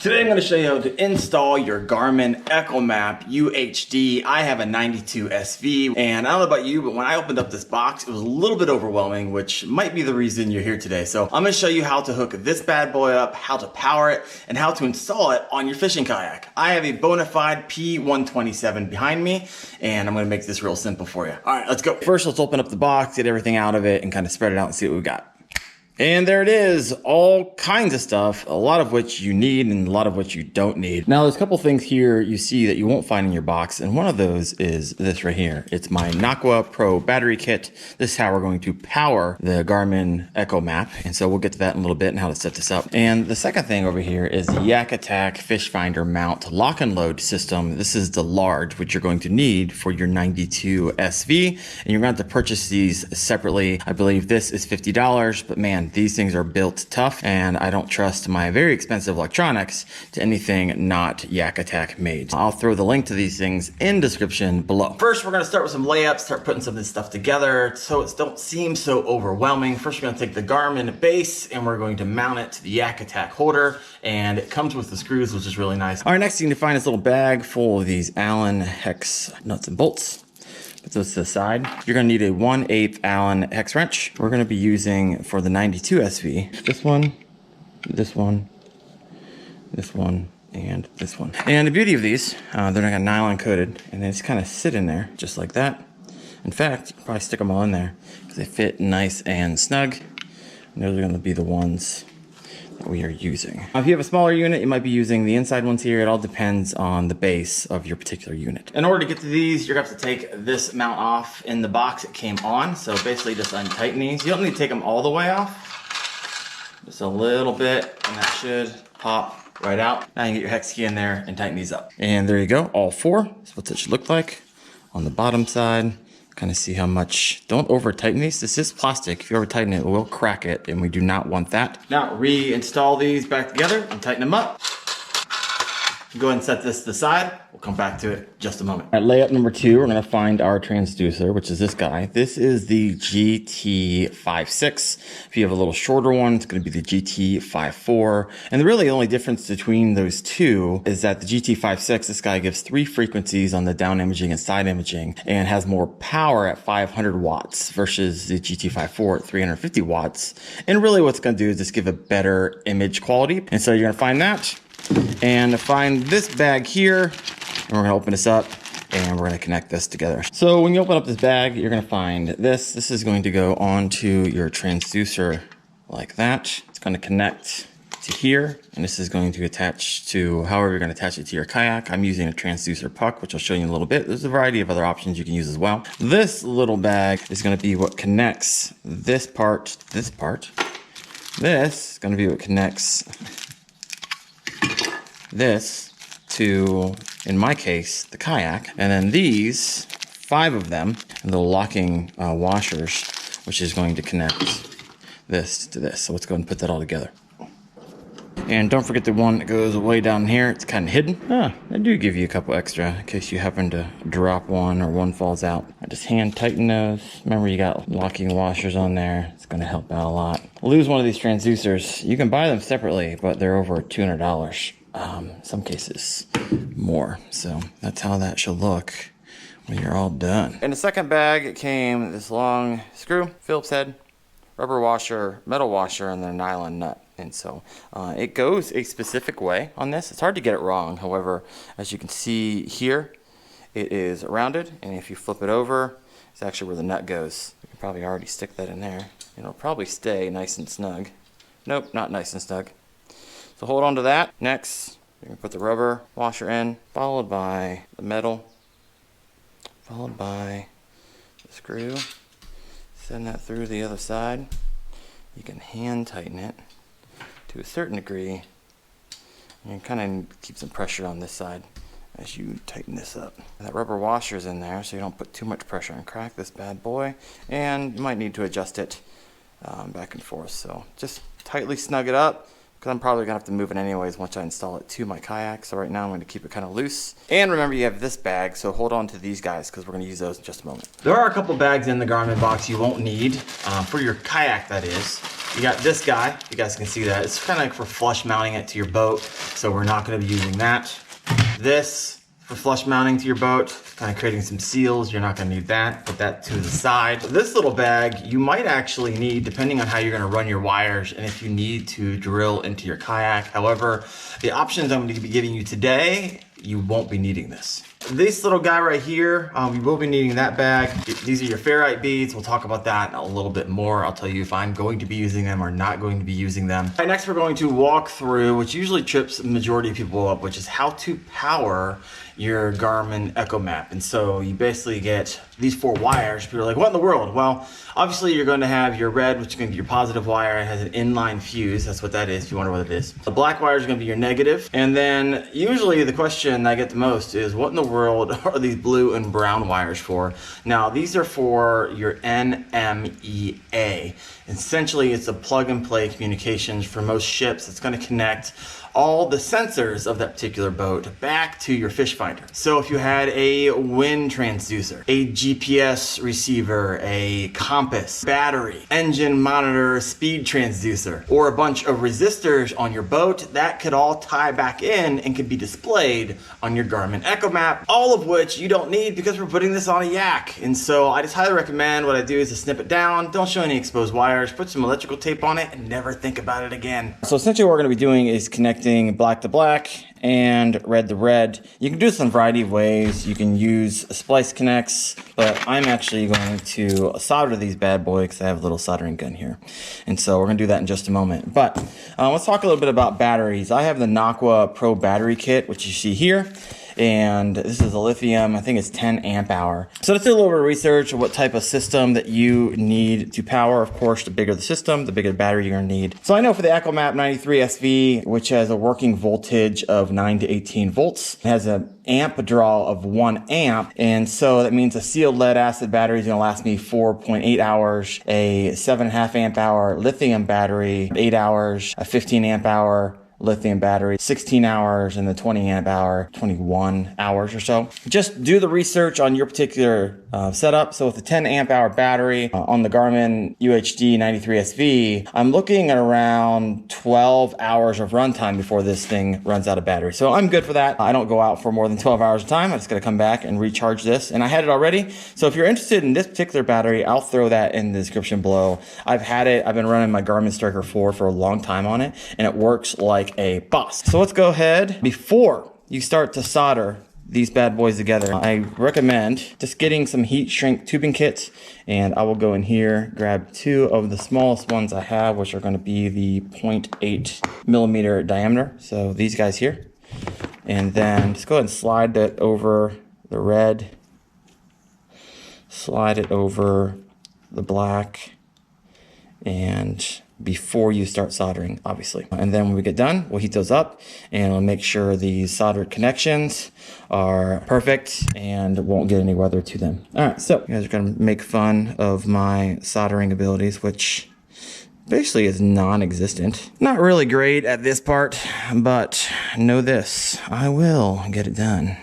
Today I'm going to show you how to install your Garmin Echomap UHD. I have a 92 SV, and I don't know about you, but when I opened up this box, it was a little bit overwhelming, which might be the reason you're here today. So I'm going to show you how to hook this bad boy up, how to power it, and how to install it on your fishing kayak. I have a bona fide P127 behind me, and I'm going to make this real simple for you. All right, let's go. First, let's open up the box, get everything out of it, and kind of spread it out and see what we've got. And there it is, all kinds of stuff, a lot of which you need and a lot of which you don't need. Now there's a couple things here you see that you won't find in your box, and one of those is this right here. It's my Aqua Pro battery kit. This is how we're going to power the Garmin Echomap, and so we'll get to that in a little bit and how to set this up. And the second thing over here is the Kayak Fish Finder mount lock and load system. This is the large, which you're going to need for your 92 SV, and you're going to have to purchase these separately. I believe this is $50, but man, these things are built tough, and I don't trust my very expensive electronics to anything not Kayak made. I'll throw the link to these things in description below. First, we're gonna start with some layups, start putting some of this stuff together so it don't seem so overwhelming. First, we're gonna take the Garmin base and we're going to mount it to the Kayak holder, and it comes with the screws, which is really nice. All right, next you need to find this little bag full of these Allen hex nuts and bolts. Put those to the side. You're gonna need a 1/8 Allen hex wrench. We're gonna be using for the 92 SV, this one, this one, this one, and this one. And the beauty of these, they're not nylon coated, and they just kind of sit in there, just like that. In fact, you can probably stick them all in there, because they fit nice and snug. And those are gonna be the ones that we are using. If you have a smaller unit, you might be using the inside ones here. It all depends on the base of your particular unit. In order to get to these, you're gonna have to take this mount off. In the box it came on, so basically just untighten these. You don't need to take them all the way off. Just a little bit, and that should pop right out. Now you can get your hex key in there and tighten these up. And there you go, all four. That's what it should look like. On the bottom side, kind of see how much. Don't over tighten these. This is plastic. If you over tighten it, it will crack it, and we do not want that. Now reinstall these back together and tighten them up. Go ahead and set this to the side. We'll come back to it in just a moment. At layup number 2, we're gonna find our transducer, which is this guy. This is the GT56. If you have a little shorter one, it's gonna be the GT54. And the really only difference between those two is that the GT56, this guy gives 3 frequencies on the down imaging and side imaging, and has more power at 500 watts versus the GT54 at 350 watts. And really what it's gonna do is just give a better image quality. And so you're gonna find that, and find this bag here, and we're gonna open this up and we're gonna connect this together. So when you open up this bag, you're gonna find this. This is going to go onto your transducer like that. It's gonna connect to here, and this is going to attach to however you're gonna attach it to your kayak. I'm using a transducer puck, which I'll show you in a little bit. There's a variety of other options you can use as well. This little bag is gonna be what connects this part to this part. This is gonna be what connects this to, in my case, the kayak. And then these, 5 of them, little locking washers, which is going to connect this to this. So let's go ahead and put that all together. And don't forget the one that goes way down here. It's kind of hidden. They do give you a couple extra in case you happen to drop one or one falls out. I just hand tighten those. Remember, you got locking washers on there. It's going to help out a lot. Lose one of these transducers. You can buy them separately, but they're over $200. Some cases more. So that's how that should look when you're all done. In the second bag, it came this long screw, Phillips head, rubber washer, metal washer, and then a nylon nut. And so it goes a specific way on this. It's hard to get it wrong. However, as you can see here, it is rounded, and if you flip it over, it's actually where the nut goes. You can probably already stick that in there. It'll probably stay nice and snug. Nope, not nice and snug. So hold on to that. Next, you're gonna put the rubber washer in, followed by the metal, followed by the screw. Send that through the other side. You can hand tighten it to a certain degree. And you kind of keep some pressure on this side as you tighten this up. And that rubber washer is in there, so you don't put too much pressure and crack this bad boy. And you might need to adjust it back and forth. So just tightly snug it up, because I'm probably gonna have to move it anyways once I install it to my kayak. So right now I'm gonna keep it kind of loose. And remember, you have this bag, so hold on to these guys because we're gonna use those in just a moment. There are a couple bags in the Garmin box you won't need, for your kayak that is. You got this guy, you guys can see that. It's kind of like for flush mounting it to your boat, so we're not gonna be using that. This, for flush mounting to your boat, kind of creating some seals, you're not gonna need that. Put that to the side. This little bag, you might actually need, depending on how you're gonna run your wires and if you need to drill into your kayak. However, the options I'm gonna be giving you today, you won't be needing this. This little guy right here, we will be needing that bag. These are your Ferrite beads. We'll talk about that a little bit more. I'll tell you if I'm going to be using them or not going to be using them. All right, next we're going to walk through, which usually trips the majority of people up, which is how to power your Garmin Echomap. And so you basically get these 4 wires. People are like, what in the world? Well, obviously you're going to have your red, which is going to be your positive wire. It has an inline fuse. That's what that is, if you wonder what it is. The black wire is going to be your negative. And then usually the question I get the most is, what in the world are these blue and brown wires for? Now, these are for your NMEA. Essentially, it's a plug and play communications for most ships. It's going to connect all the sensors of that particular boat back to your fish finder. So if you had a wind transducer, a GPS receiver, a compass, battery, engine monitor, speed transducer, or a bunch of resistors on your boat, that could all tie back in and could be displayed on your Garmin Echomap, all of which you don't need because we're putting this on a yak. And so I just highly recommend, what I do is to snip it down, don't show any exposed wires, put some electrical tape on it, and never think about it again. So essentially what we're gonna be doing is connecting black to black and red to red. You can do this in a variety of ways. You can use splice connects, but I'm actually going to solder these bad boys because I have a little soldering gun here. And so we're gonna do that in just a moment. But let's talk a little bit about batteries. I have the Naqua Pro battery kit, which you see here. And this is a lithium, I think it's 10 amp hour. So let's do a little bit of research of what type of system that you need to power. Of course, the bigger the system, the bigger the battery you're gonna need. So I know for the Echomap 93 SV, which has a working voltage of 9 to 18 volts, it has an amp draw of 1 amp. And so that means a sealed lead acid battery is gonna last me 4.8 hours, a 7.5 amp hour lithium battery, 8 hours, a 15 amp hour lithium battery, 16 hours, and the 20 amp hour, 21 hours or so. Just do the research on your particular setup. So with the 10 amp hour battery on the Garmin UHD 93 SV, I'm looking at around 12 hours of runtime before this thing runs out of battery. So I'm good for that. I don't go out for more than 12 hours of time. I just gotta come back and recharge this. And I had it already. So if you're interested in this particular battery, I'll throw that in the description below. I've had it. I've been running my Garmin Striker 4 for a long time on it, and it works like a boss. So let's go ahead. Before you start to solder these bad boys together, I recommend just getting some heat shrink tubing kits, and I will go in here, grab 2 of the smallest ones I have, which are going to be the 0.8 millimeter diameter. So these guys here, and then just go ahead and slide that over the red, slide it over the black, and before you start soldering, obviously. And then when we get done, we'll heat those up and we'll make sure these soldered connections are perfect and won't get any weather to them. All right, so you guys are gonna make fun of my soldering abilities, which basically is non-existent. Not really great at this part, but know this, I will get it done.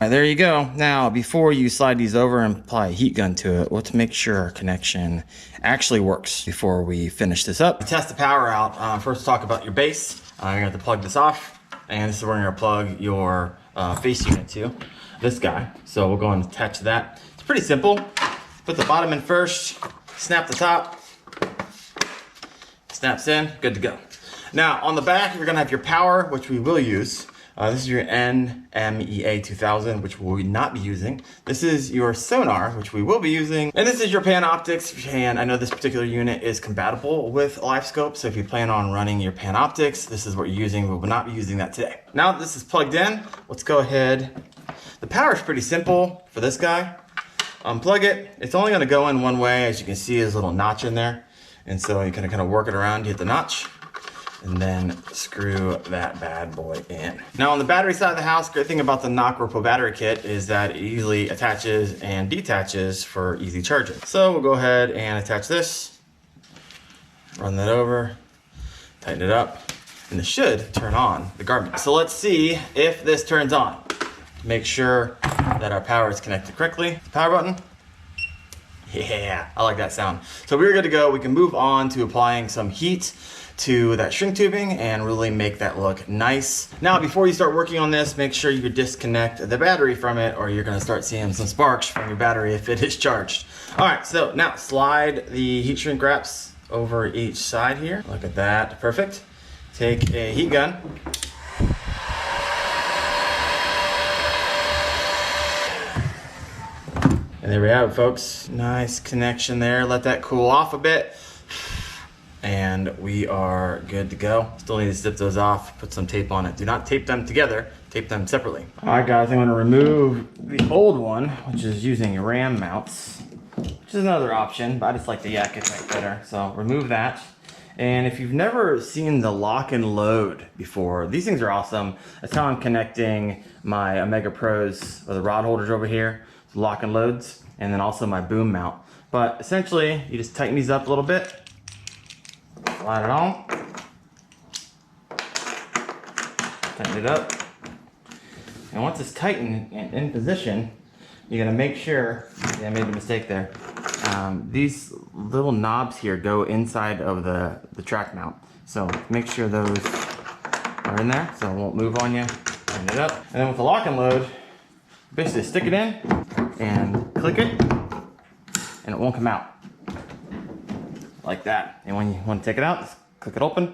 There you go. Now, before you slide these over and apply a heat gun to it, let's make sure our connection actually works before we finish this up. To test the power out, first talk about your base. You're gonna have to plug this off, and this is where you're gonna plug your face unit to, this guy. So we'll go and attach that. It's pretty simple. Put the bottom in first, snap the top, snaps in, good to go. Now, on the back, you're gonna have your power, which we will use. This is your NMEA 2000, which we will not be using. This is your Sonar, which we will be using. And this is your Panoptics. And I know this particular unit is compatible with LiveScope. So if you plan on running your Panoptics, this is what you're using. We will not be using that today. Now that this is plugged in, let's go ahead. The power is pretty simple for this guy. Unplug it. It's only gonna go in one way. As you can see, there's a little notch in there. And so you can kind of work it around, you hit the notch. and then screw that bad boy in. Now on the battery side of the house, great thing about the Nocropo battery kit is that it easily attaches and detaches for easy charging. So we'll go ahead and attach this, run that over, tighten it up, and this should turn on the Garmin. So let's see if this turns on. Make sure that our power is connected correctly. Power button. Yeah, I like that sound. So we're good to go. We can move on to applying some heat to that shrink tubing and really make that look nice. Now, before you start working on this, make sure you disconnect the battery from it or you're gonna start seeing some sparks from your battery if it is charged. All right, so now slide the heat shrink wraps over each side here. Look at that, perfect. Take a heat gun. And there we have it, folks. Nice connection there. Let that cool off a bit. And we are good to go. Still need to zip those off, put some tape on it. Do not tape them together, tape them separately. All right, guys, I'm gonna remove the old one, which is using ram mounts, which is another option, but I just like the Yak effect better. So remove that. And if you've never seen the lock and load before, these things are awesome. That's how I'm connecting my Omega Pros, or the rod holders over here, lock and loads, and then also my boom mount. But essentially, you just tighten these up a little bit, slide it on, tighten it up. And once it's tightened and in position, you're gonna make sure, yeah, I made a mistake there. These little knobs here go inside of the track mount. So make sure those are in there so it won't move on you. Tighten it up. And then with the lock and load, basically stick it in and click it and it won't come out. Like that. And when you want to take it out, just click it open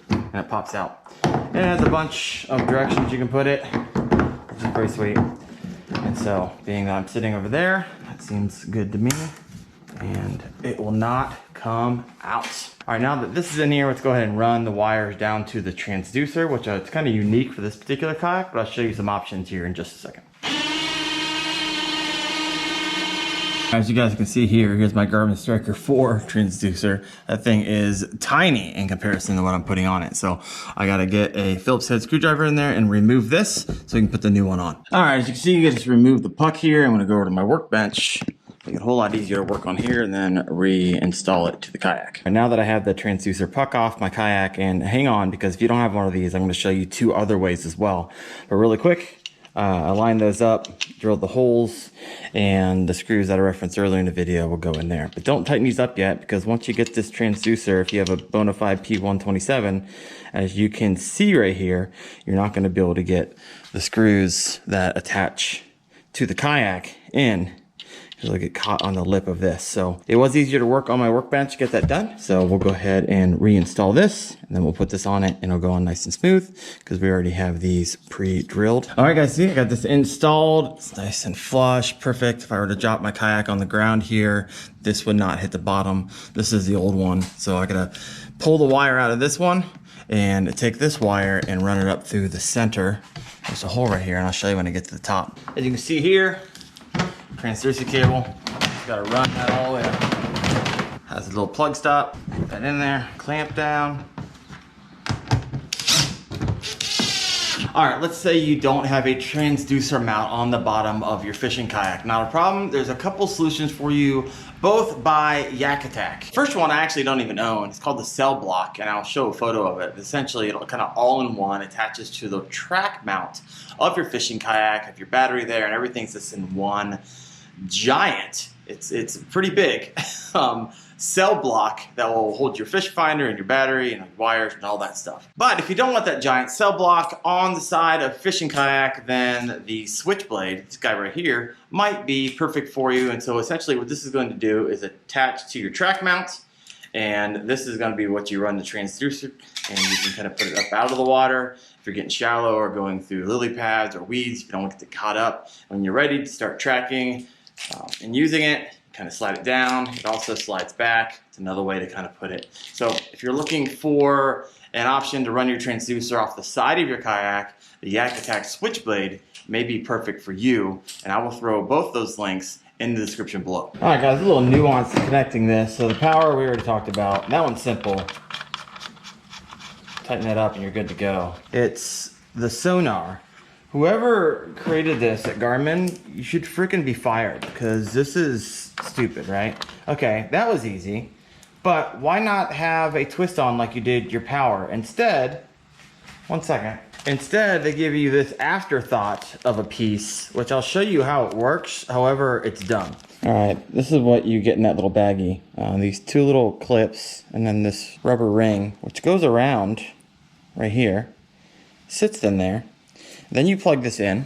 and it pops out. And it has a bunch of directions you can put it, which is pretty sweet. And so, being that I'm sitting over there, that seems good to me. And it will not come out. All right, now that this is in here, let's go ahead and run the wires down to the transducer, which it's kind of unique for this particular kayak, but I'll show you some options here in just a second. As you guys can see here, here's my Garmin Striker 4 transducer. That thing is tiny in comparison to what I'm putting on it. So I gotta get a Phillips head screwdriver in there and remove this so we can put the new one on. All right, as you can see, you just remove the puck here. I'm gonna go over to my workbench. Make it a whole lot easier to work on here and then reinstall it to the kayak. And now that I have the transducer puck off my kayak, and hang on, because if you don't have one of these, I'm gonna show you two other ways as well. But really quick, I line those up, drill the holes, and the screws that I referenced earlier in the video will go in there. But don't tighten these up yet, because once you get this transducer, if you have a bona fide P127, as you can see right here, you're not going to be able to get the screws that attach to the kayak in, because they'll get caught on the lip of this. So it was easier to work on my workbench to get that done. So we'll go ahead and reinstall this, and then we'll put this on it and it'll go on nice and smooth because we already have these pre-drilled. All right, guys, see, I got this installed. It's nice and flush, perfect. If I were to drop my kayak on the ground here, this would not hit the bottom. This is the old one. So I gotta pull the wire out of this one and take this wire and run it up through the center. There's a hole right here, and I'll show you when I get to the top. As you can see here, transducer cable, just gotta run that all the way up. Has a little plug stop, put that in there, clamp down. All right, let's say you don't have a transducer mount on the bottom of your fishing kayak. Not a problem, there's a couple solutions for you, both by Yak Attack. First one I actually don't even own, it's called the cell block, and I'll show a photo of it. Essentially, it'll kind of all-in-one, attaches to the track mount of your fishing kayak, have your battery there, and everything's just in one giant, it's pretty big, cell block that will hold your fish finder and your battery and wires and all that stuff. But if you don't want that giant cell block on the side of fishing kayak, then the switchblade, this guy right here, might be perfect for you. And so essentially what this is going to do is attach to your track mount, and this is going to be what you run the transducer, and you can kind of put it up out of the water if you're getting shallow or going through lily pads or weeds. If you don't want to get caught up, when you're ready to start tracking and using it, kind of slide it down. It also slides back. It's another way to kind of put it. So if you're looking for an option to run your transducer off the side of your kayak, the Yak Attack switchblade may be perfect for you, and I will throw both those links in the description below. All right, guys, a little nuance to connecting this. So the power we already talked about, that one's simple. tighten it up and you're good to go. It's the Sonar. Whoever created this at Garmin, you should freaking be fired, because this is stupid, right? Okay, that was easy, but why not have a twist on like you did your power? Instead, one second. Instead, they give you this afterthought of a piece, which I'll show you how it works, however it's done. All right, this is what you get in that little baggie. These two little clips, and then this rubber ring, which goes around right here, sits in there. Then you plug this in.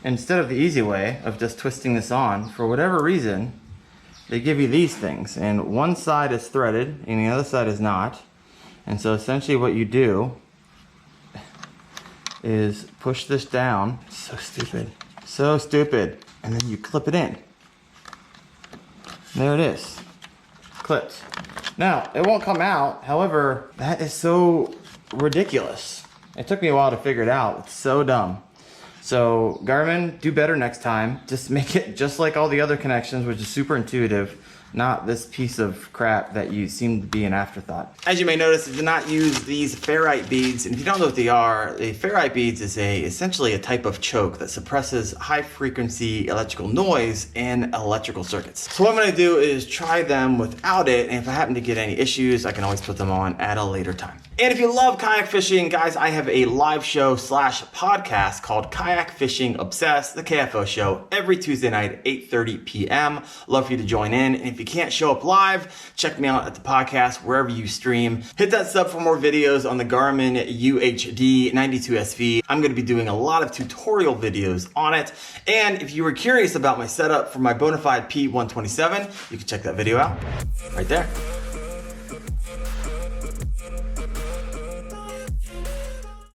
Instead of the easy way of just twisting this on, for whatever reason, they give you these things. And one side is threaded and the other side is not. And so essentially what you do is push this down. So stupid. So stupid. And then you clip it in. There it is. Clipped. Now, it won't come out. However, that is so ridiculous. It took me a while to figure it out. It's so dumb. So Garmin, do better next time. Just make it just like all the other connections, which is super intuitive, not this piece of crap that you seem to be an afterthought. As you may notice, I did not use these ferrite beads. And if you don't know what they are, the ferrite beads is essentially a type of choke that suppresses high frequency electrical noise in electrical circuits. So what I'm gonna do is try them without it. And if I happen to get any issues, I can always put them on at a later time. And if you love kayak fishing, guys, I have a live show / podcast called Kayak Fishing Obsessed, the KFO show, every Tuesday night at 8:30 p.m. Love for you to join in. And if you can't show up live, check me out at the podcast, wherever you stream. Hit that sub for more videos on the Garmin UHD 92SV. I'm gonna be doing a lot of tutorial videos on it. And if you were curious about my setup for my Bonafide P127, you can check that video out right there.